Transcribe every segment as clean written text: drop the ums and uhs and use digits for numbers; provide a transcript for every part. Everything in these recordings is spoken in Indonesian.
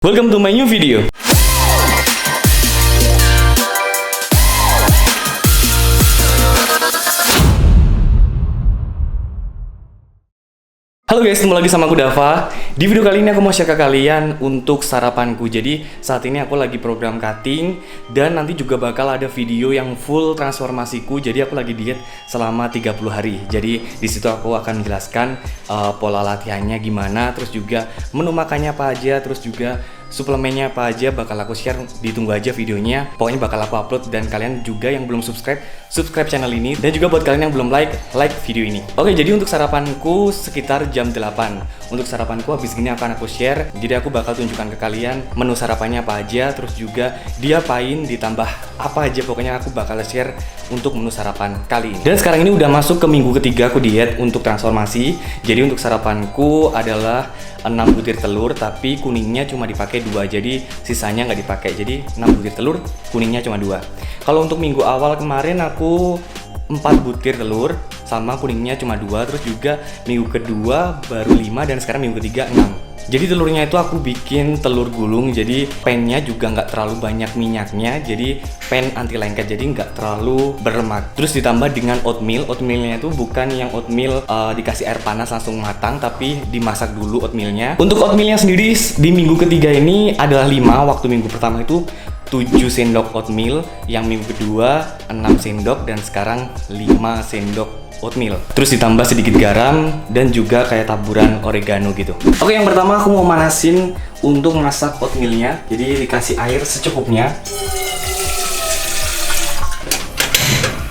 Welcome to my new video. Halo guys, ketemu lagi sama aku Dava. Di video kali ini aku mau share ke kalian untuk sarapanku. Jadi saat ini aku lagi program cutting dan nanti juga bakal ada video yang full transformasiku. Jadi aku lagi diet selama 30 hari. Jadi di situ aku akan menjelaskan pola latihannya gimana, terus juga menu makannya apa aja, terus juga suplemennya apa aja bakal aku share. Ditunggu aja videonya. Pokoknya bakal aku upload, dan kalian juga yang belum subscribe channel ini, dan juga buat kalian yang belum like video ini. Oke, jadi untuk sarapanku sekitar jam 8. Untuk sarapanku habis gini akan aku share. Jadi aku bakal tunjukkan ke kalian menu sarapannya apa aja, terus juga diapain, ditambah apa aja. Pokoknya aku bakal share untuk menu sarapan kali ini. Dan sekarang ini udah masuk ke minggu ketiga aku diet untuk transformasi. Jadi untuk sarapanku adalah 6 butir telur, tapi kuningnya cuma dipakai 2, jadi sisanya nggak dipakai. Jadi 6 butir telur, kuningnya cuma 2. Kalau untuk minggu awal kemarin aku 4 butir telur sama kuningnya cuma 2. Terus juga minggu kedua baru 5, dan sekarang minggu ketiga 6. Jadi telurnya itu aku bikin telur gulung, jadi pennya juga nggak terlalu banyak minyaknya, jadi pen anti lengket, jadi nggak terlalu berlemak. Terus ditambah dengan oatmeal. Oatmealnya itu bukan yang oatmeal dikasih air panas langsung matang, tapi dimasak dulu oatmealnya. Untuk oatmealnya sendiri di minggu ketiga ini adalah 5. Waktu minggu pertama itu 7 sendok oatmeal, yang minggu kedua 6 sendok, dan sekarang 5 sendok oatmeal. Terus ditambah sedikit garam dan juga kayak taburan oregano gitu. Oke, yang pertama aku mau manasin untuk masak oatmealnya. Jadi dikasih air secukupnya.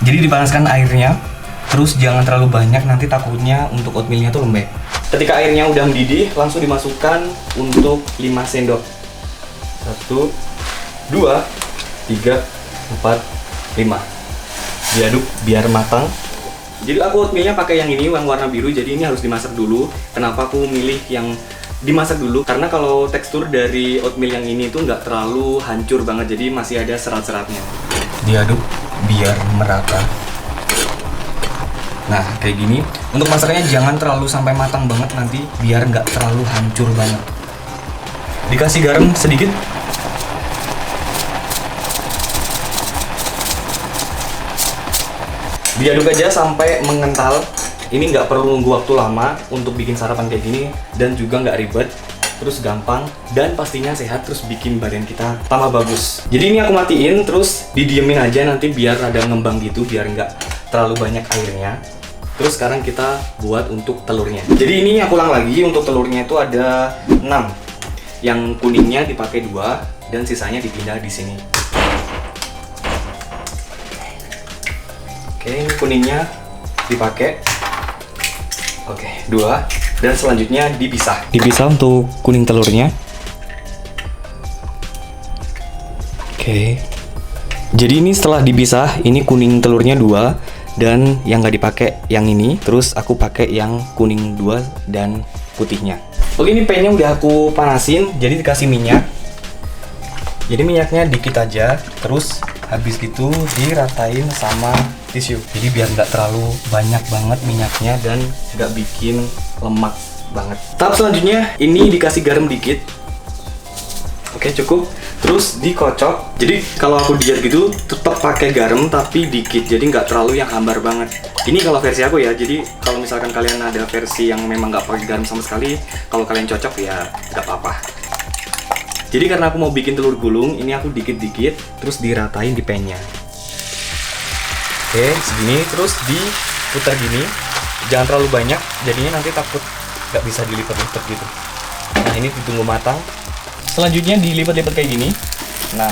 Jadi dipanaskan airnya. Terus jangan terlalu banyak, nanti takutnya untuk oatmealnya tuh lembek. Ketika airnya udah mendidih, langsung dimasukkan untuk 5 sendok. 1, 2, 3, 4, 5. Diaduk biar matang. Jadi aku oatmealnya pakai yang ini, yang warna biru. Jadi ini harus dimasak dulu. Kenapa aku milih yang dimasak dulu? Karena kalau tekstur dari oatmeal yang ini tuh nggak terlalu hancur banget, jadi masih ada serat-seratnya. Diaduk biar merata. Nah, kayak gini. Untuk masaknya jangan terlalu sampai matang banget nanti, biar nggak terlalu hancur banget. Dikasih garam sedikit. Diaduk aja sampai mengental. Ini nggak perlu nunggu waktu lama untuk bikin sarapan kayak gini, dan juga nggak ribet, terus gampang, dan pastinya sehat, terus bikin badan kita tambah bagus. Jadi ini aku matiin, terus didiemin aja nanti biar ada ngembang gitu, biar nggak terlalu banyak airnya. Terus sekarang kita buat untuk telurnya. Jadi ini aku ulang lagi, untuk telurnya itu ada 6. Yang kuningnya dipakai 2, dan sisanya dipindah di sini. Oke, ini kuningnya dipakai. Oke, 2. Dan selanjutnya dipisah. Dipisah untuk kuning telurnya. Oke. Jadi ini setelah dipisah, ini kuning telurnya 2, dan yang nggak dipakai yang ini. Terus aku pakai yang kuning 2 dan putihnya. Oke, ini pennya udah aku panasin, jadi dikasih minyak. Jadi minyaknya dikit aja, terus habis gitu diratain sama tisu. Jadi biar nggak terlalu banyak banget minyaknya dan nggak bikin lemak banget. Tahap selanjutnya ini dikasih garam dikit. Oke, cukup. Terus dikocok. Jadi kalau aku diet gitu tetap pakai garam tapi dikit, jadi nggak terlalu yang hambar banget. Ini kalau versi aku ya. Jadi kalau misalkan kalian ada versi yang memang nggak pakai garam sama sekali, kalau kalian cocok ya nggak apa-apa. Jadi karena aku mau bikin telur gulung, ini aku dikit-dikit terus diratain di pennya. Oke, segini, terus diputar gini. Jangan terlalu banyak, jadinya nanti takut nggak bisa dilipat-lipat gitu. Nah, ini ditunggu matang. Selanjutnya dilipat-lipat kayak gini. Nah,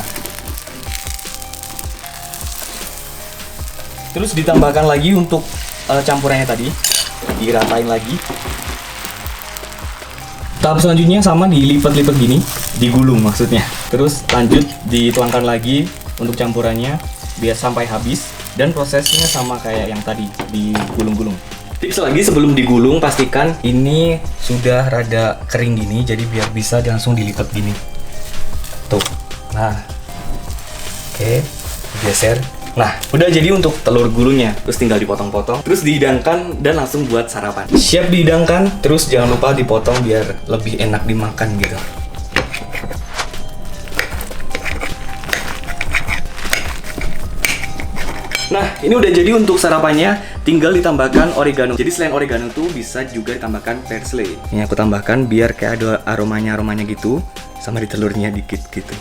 terus ditambahkan lagi untuk campurannya tadi. Diratain lagi. Tahap selanjutnya sama, dilipat-lipat gini, digulung maksudnya. Terus lanjut dituangkan lagi untuk campurannya biar sampai habis, dan prosesnya sama kayak yang tadi, digulung-gulung. Tips lagi, sebelum digulung pastikan ini sudah rada kering gini, jadi biar bisa langsung dilipat gini. Tuh. Nah. Oke, geser. Nah, udah jadi untuk telur gulungnya. Terus tinggal dipotong-potong, terus dihidangkan dan langsung buat sarapan. Siap dihidangkan, terus jangan lupa dipotong biar lebih enak dimakan gitu. Nah, ini udah jadi untuk sarapannya, tinggal ditambahkan oregano. Jadi selain oregano tuh bisa juga ditambahkan parsley. Ini aku tambahkan biar kayak ada aromanya gitu, sama di telurnya dikit gitu.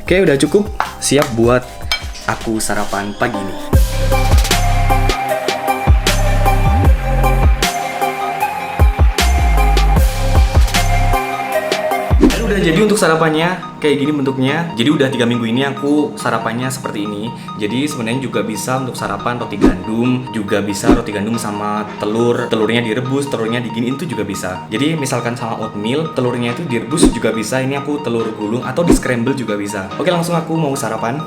Oke, udah cukup, siap buat aku sarapan pagi ini. Udah jadi untuk sarapannya kayak gini bentuknya. Jadi udah 3 minggu ini aku sarapannya seperti ini. Jadi sebenarnya juga bisa untuk sarapan roti gandum, juga bisa roti gandum sama telurnya direbus, telurnya diginiin itu juga bisa. Jadi misalkan sama oatmeal, telurnya itu direbus juga bisa. Ini aku telur gulung atau di scramble juga bisa. Oke, langsung aku mau sarapan.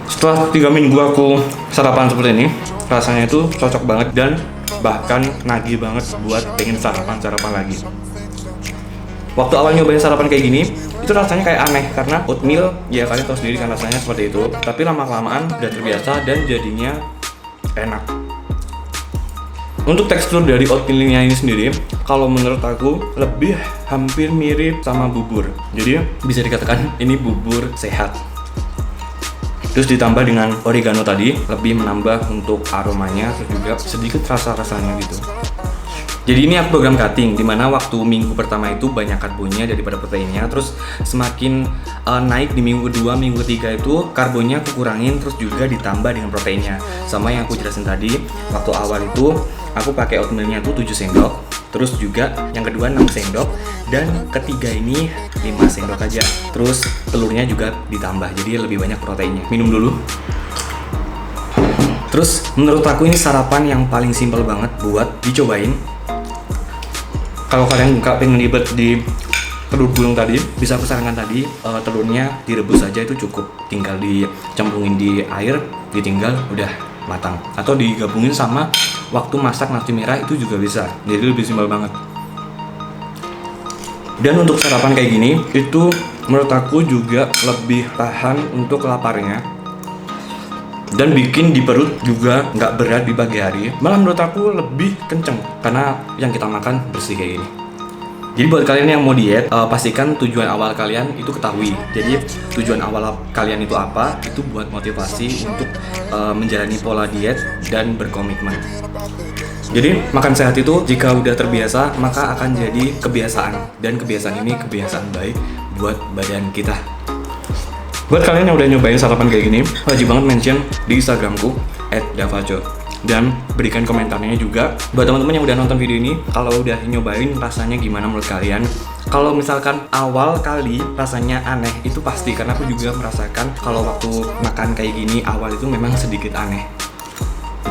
Setelah 3 minggu aku sarapan seperti ini, rasanya itu cocok banget dan bahkan nagih banget buat pengen sarapan lagi. Waktu awal nyobain sarapan kayak gini, itu rasanya kayak aneh karena oatmeal ya kalian tahu sendiri kan rasanya seperti itu. Tapi lama-kelamaan udah terbiasa dan jadinya enak. Untuk tekstur dari oatmealnya ini sendiri, kalau menurut aku lebih hampir mirip sama bubur. Jadi bisa dikatakan ini bubur sehat. Terus ditambah dengan oregano tadi, lebih menambah untuk aromanya, terus juga sedikit rasa-rasanya gitu. Jadi ini aku program cutting, dimana waktu minggu pertama itu banyak karbonnya daripada proteinnya. Terus semakin naik di minggu kedua, minggu ketiga itu karbonnya aku kurangin, terus juga ditambah dengan proteinnya. Sama yang aku jelasin tadi, waktu awal itu aku pakai oatmealnya tuh 7 sendok. Terus juga yang kedua 6 sendok. Dan ketiga ini 5 sendok aja. Terus telurnya juga ditambah, jadi lebih banyak proteinnya. Minum dulu. Terus menurut aku ini sarapan yang paling simpel banget buat dicobain. Kalau kalian nggak pengen ribet di telur gulung tadi, bisa aku sarankan tadi telurnya direbus aja itu cukup. Tinggal dicemplungin di air, ditinggal udah matang. Atau digabungin sama waktu masak nasi merah itu juga bisa. Jadi lebih simpel banget. Dan untuk sarapan kayak gini, itu menurut aku juga lebih tahan untuk laparnya. Dan bikin di perut juga nggak berat di pagi hari. Malah menurut aku lebih kenceng, karena yang kita makan bersih kayak gini. Jadi buat kalian yang mau diet, pastikan tujuan awal kalian itu ketahui. Jadi tujuan awal kalian itu apa? Itu buat motivasi untuk menjalani pola diet dan berkomitmen. Jadi makan sehat itu jika udah terbiasa maka akan jadi kebiasaan, dan kebiasaan ini kebiasaan baik buat badan kita. Buat kalian yang udah nyobain sarapan kayak gini, wajib banget mention di Instagramku @davaco dan berikan komentarnya juga. Buat teman-teman yang udah nonton video ini, kalau udah nyobain rasanya gimana menurut kalian? Kalau misalkan awal kali rasanya aneh, itu pasti karena aku juga merasakan kalau waktu makan kayak gini awal itu memang sedikit aneh.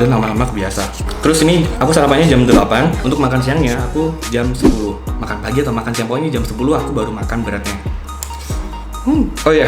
Dan lama-lama kebiasa. Terus ini aku sarapannya jam 8, untuk makan siangnya aku jam 10. Makan pagi atau makan siang, pokoknya jam 10 aku baru makan beratnya. Oh iya,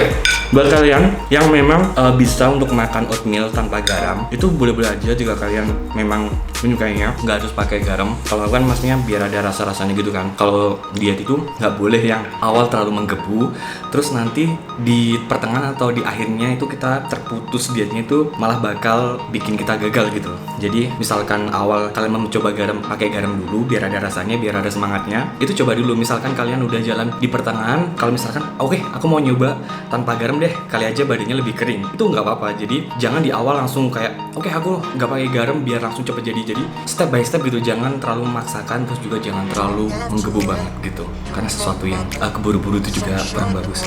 buat kalian yang memang bisa untuk makan oatmeal tanpa garam, itu boleh-boleh aja jika kalian memang menyukainya, nggak harus pakai garam. Kalau kan maksudnya biar ada rasa-rasanya gitu kan. Kalau diet itu nggak boleh yang awal terlalu menggebu, terus nanti di pertengahan atau di akhirnya itu kita terputus dietnya, itu malah bakal bikin kita gagal gitu. Jadi misalkan awal kalian mencoba garam, pakai garam dulu biar ada rasanya, biar ada semangatnya. Itu coba dulu. Misalkan kalian udah jalan di pertengahan, kalau misalkan oke, aku mau nyoba tanpa garam deh, kali aja badannya lebih kering, itu nggak apa-apa. Jadi jangan di awal langsung kayak oke, aku nggak pakai garam biar langsung cepet jadi step by step gitu. Jangan terlalu memaksakan, terus juga jangan terlalu menggebu banget gitu, karena sesuatu yang keburu-buru itu juga kurang bagus.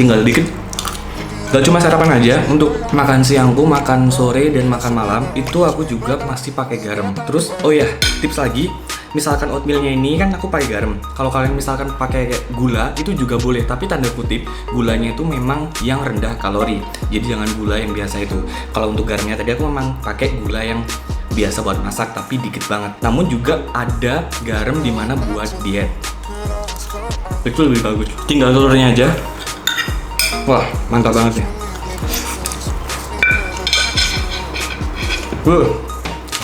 Tinggal dikit. Gak cuma sarapan aja, untuk makan siangku, makan sore dan makan malam itu aku juga masih pakai garam. Terus oh ya, tips lagi, misalkan oatmealnya ini kan aku pakai garam. Kalau kalian misalkan pakai gula itu juga boleh, tapi tanda kutip gulanya itu memang yang rendah kalori. Jadi jangan gula yang biasa itu. Kalau untuk garamnya tadi aku memang pakai gula yang biasa buat masak tapi dikit banget. Namun juga ada garam dimana buat diet, itu lebih bagus. Tinggal telurnya aja. Wah, mantap banget ya.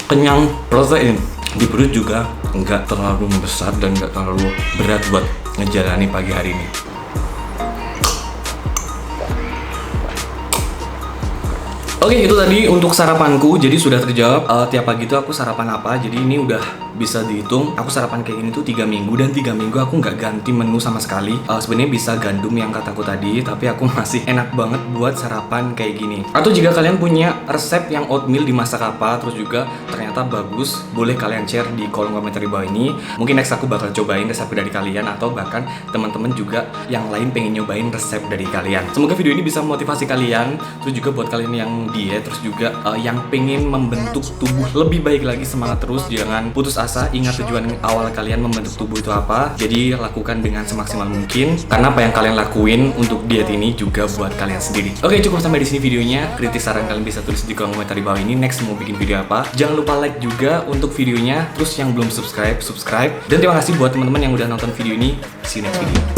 Kenyang, protein. Di perut juga nggak terlalu besar dan nggak terlalu berat buat ngejalani pagi hari ini. Oke, itu tadi untuk sarapanku. Jadi sudah terjawab tiap pagi itu aku sarapan apa. Jadi ini udah bisa dihitung aku sarapan kayak gini tuh 3 minggu, dan 3 minggu aku nggak ganti menu sama sekali. Sebenarnya bisa gandum yang kataku tadi, tapi aku masih enak banget buat sarapan kayak gini. Atau jika kalian punya resep yang oatmeal dimasak apa, terus juga ternyata bagus, boleh kalian share di kolom komentar di bawah ini. Mungkin next aku bakal cobain resep dari kalian, atau bahkan teman-teman juga yang lain pengen nyobain resep dari kalian. Semoga video ini bisa memotivasi kalian, terus juga buat kalian yang diet, terus juga yang pengen membentuk tubuh lebih baik lagi, semangat terus, jangan putus asa. Ingat tujuan awal kalian membentuk tubuh itu apa, jadi lakukan dengan semaksimal mungkin, karena apa yang kalian lakuin untuk diet ini juga buat kalian sendiri. Oke, cukup sampai di sini videonya. Kritik saran kalian bisa tulis di kolom komentar di bawah ini. Next mau bikin video apa, jangan lupa like juga untuk videonya. Terus yang belum subscribe, dan terima kasih buat teman-teman yang udah nonton video ini. See you next video.